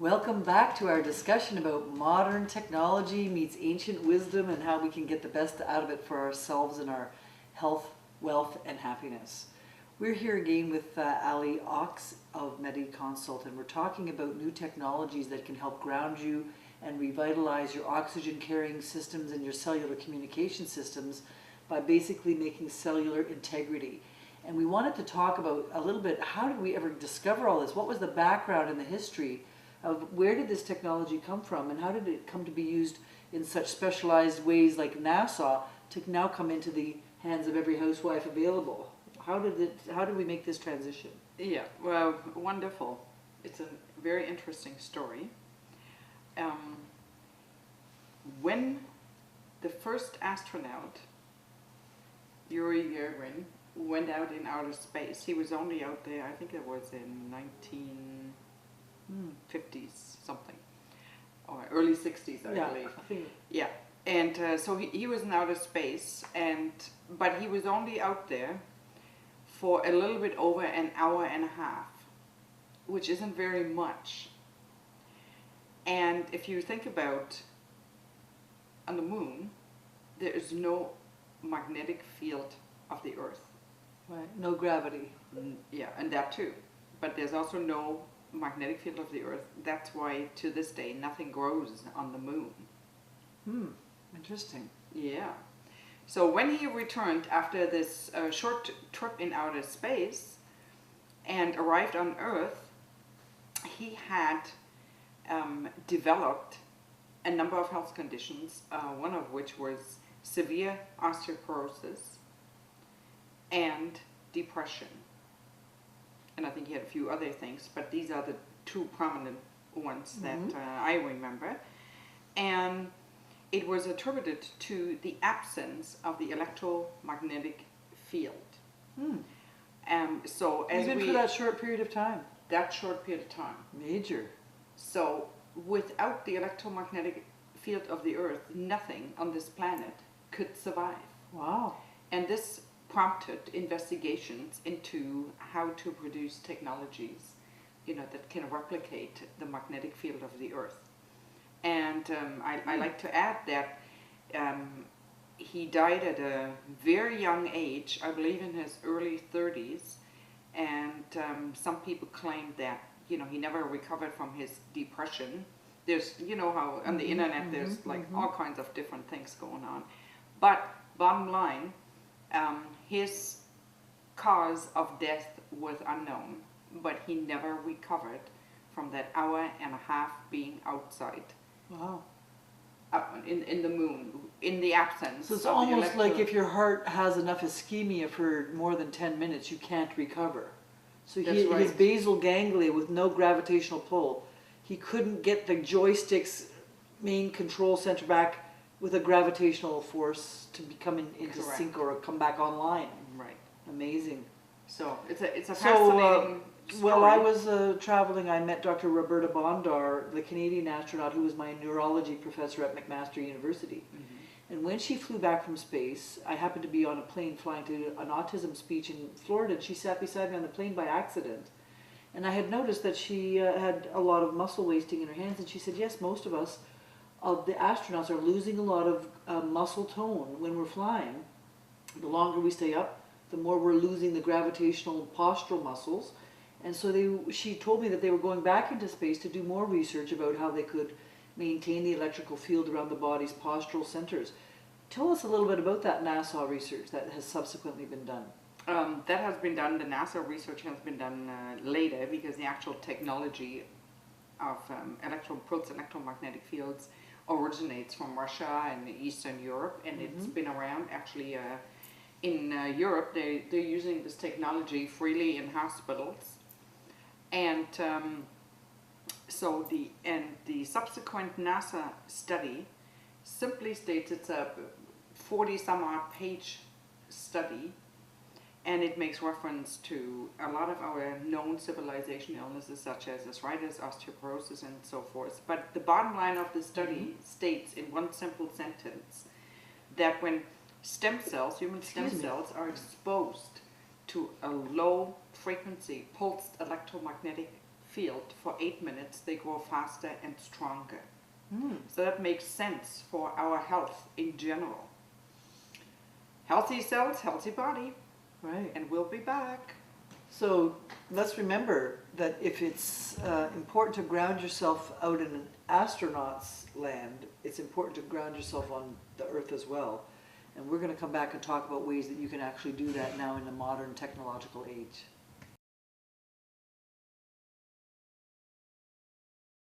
Welcome back to our discussion about modern technology meets ancient wisdom and how we can get the best out of it for ourselves and our health, wealth, and happiness. We're here again with Allie, Ochs of MediConsult, and we're talking about new technologies that can help ground you and revitalize your oxygen carrying systems and your cellular communication systems by basically making cellular integrity. And we wanted to talk about a little bit, how did we ever discover all this? What was the background and the history of where did this technology come from, and how did it come to be used in such specialized ways like NASA to now come into the hands of every housewife available? How did we make this transition? Yeah, well, wonderful. It's a very interesting story. When the first astronaut, Yuri Gagarin, went out in outer space, he was only out there, I think it was in 1950s something, or early 60s, I believe. I think. Yeah, and so he was in outer space, but he was only out there for a little bit over an hour and a half, which isn't very much. And if you think about on the moon, there is no magnetic field of the Earth. Right, no gravity. Yeah, and that too. But there's also no magnetic field of the Earth. That's why to this day nothing grows on the moon. Interesting. Yeah. So when he returned after this short trip in outer space and arrived on Earth, he had developed a number of health conditions, one of which was severe osteoporosis and depression. And I think he had a few other things, but these are the two prominent ones that I remember. And it was attributed to the absence of the electromagnetic field. So as Even for that short period of time. that short period of time. Major. So without the electromagnetic field of the Earth, nothing on this planet could survive. Wow. And this prompted investigations into how to produce technologies, that can replicate the magnetic field of the Earth. And I like to add that he died at a very young age, I believe in his early 30s, and some people claim that he never recovered from his depression. There's, how on the internet there's all kinds of different things going on. But bottom line, his cause of death was unknown, but he never recovered from that hour and a half being outside. Wow. In the moon, in the absence. So it's of almost like if your heart has enough ischemia for more than 10 minutes, you can't recover. So his basal ganglia with no gravitational pull, he couldn't get the joystick's main control center back with a gravitational force to become into sync or come back online. Right. Amazing. So it's a fascinating story. While I was traveling, I met Dr. Roberta Bondar, the Canadian astronaut who was my neurology professor at McMaster University. And when she flew back from space, I happened to be on a plane flying to an autism speech in Florida, and she sat beside me on the plane by accident. And I had noticed that she had a lot of muscle wasting in her hands, and she said, yes, most of us, of the astronauts, are losing a lot of muscle tone when we're flying. The longer we stay up, the more we're losing the gravitational postural muscles. And so she told me that they were going back into space to do more research about how they could maintain the electrical field around the body's postural centers. Tell us a little bit about that NASA research that has subsequently been done. That has been done, the NASA research has been done later, because the actual technology of pulse electromagnetic fields originates from Russia and Eastern Europe, and it's been around actually in Europe. They're using this technology freely in hospitals. And so the subsequent NASA study simply states it's a 40-some-odd page study, and it makes reference to a lot of our known civilization illnesses such as arthritis, osteoporosis, and so forth. But the bottom line of the study states in one simple sentence that when stem cells, human stem cells, are exposed to a low frequency pulsed electromagnetic field for 8 minutes, they grow faster and stronger. Mm. So that makes sense for our health in general. Healthy cells, healthy body, Right. and we'll be back. So let's remember that if it's important to ground yourself out in an astronaut's land, it's important to ground yourself on the Earth as well. And we're going to come back and talk about ways that you can actually do that now in the modern technological age.